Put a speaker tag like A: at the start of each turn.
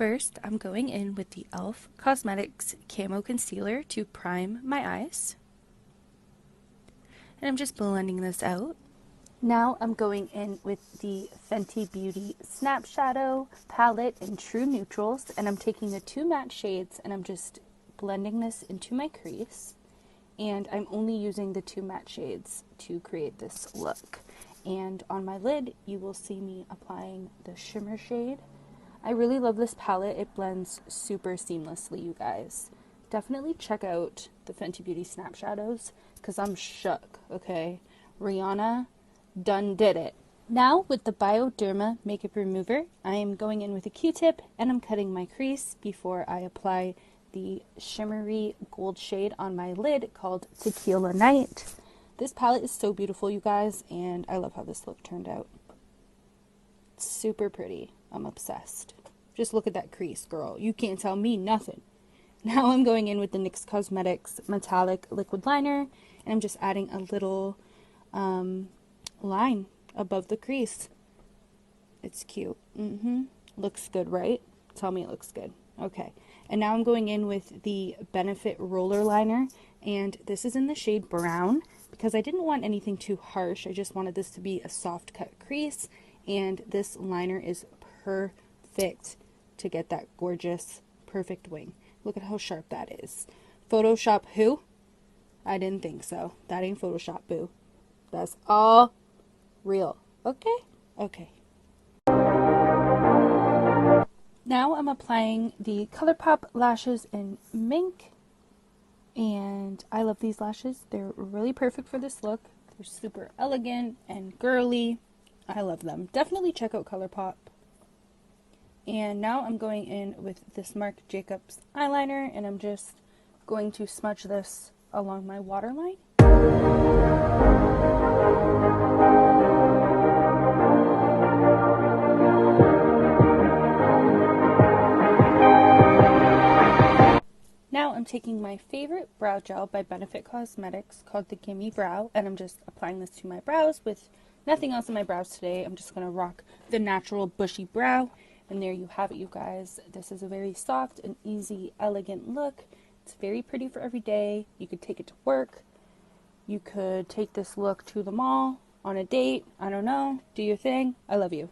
A: First, I'm going in with the e.l.f. Cosmetics Camo Concealer to prime my eyes. And I'm just blending this out. Now I'm going in with the Fenty Beauty Snap Shadow palette in True Neutrals, and I'm taking the two matte shades and I'm just blending this into my crease. And I'm only using the two matte shades to create this look. And on my lid, you will see me applying the shimmer shade. I really love this palette. It blends super seamlessly, you guys. Definitely check out the Fenty Beauty Snap Shadows because I'm shook, okay? Rihanna done did it. Now with the Bioderma Makeup Remover, I am going in with a Q-tip and I'm cutting my crease before I apply the shimmery gold shade on my lid called Tequila Night. This palette is so beautiful, you guys, and I love how this look turned out. It's super pretty. I'm obsessed. Just look at that crease, girl. You can't tell me nothing. Now I'm going in with the NYX Cosmetics Metallic Liquid Liner, and I'm just adding a little line above the crease. It's cute. Looks good, right? Tell me it looks good. Okay. And now I'm going in with the Benefit Roller Liner, and this is in the shade Brown because I didn't want anything too harsh. I just wanted this to be a soft cut crease, and this liner is perfect to get that gorgeous, perfect wing. Look at how sharp that is. Photoshop who? I didn't think so. That ain't Photoshop, boo. That's all real. Okay? Okay. Now I'm applying the ColourPop lashes in Mink. And I love these lashes. They're really perfect for this look. They're super elegant and girly. I love them. Definitely check out ColourPop. And now I'm going in with this Marc Jacobs eyeliner, and I'm just going to smudge this along my waterline. Now I'm taking my favorite brow gel by Benefit Cosmetics called the Gimme Brow, and I'm just applying this to my brows with nothing else in my brows today. I'm just going to rock the natural bushy brow. And there you have it, you guys. This is a very soft and easy, elegant look. It's very pretty for every day. You could take it to work. You could take this look to the mall, on a date. I don't know. Do your thing. I love you.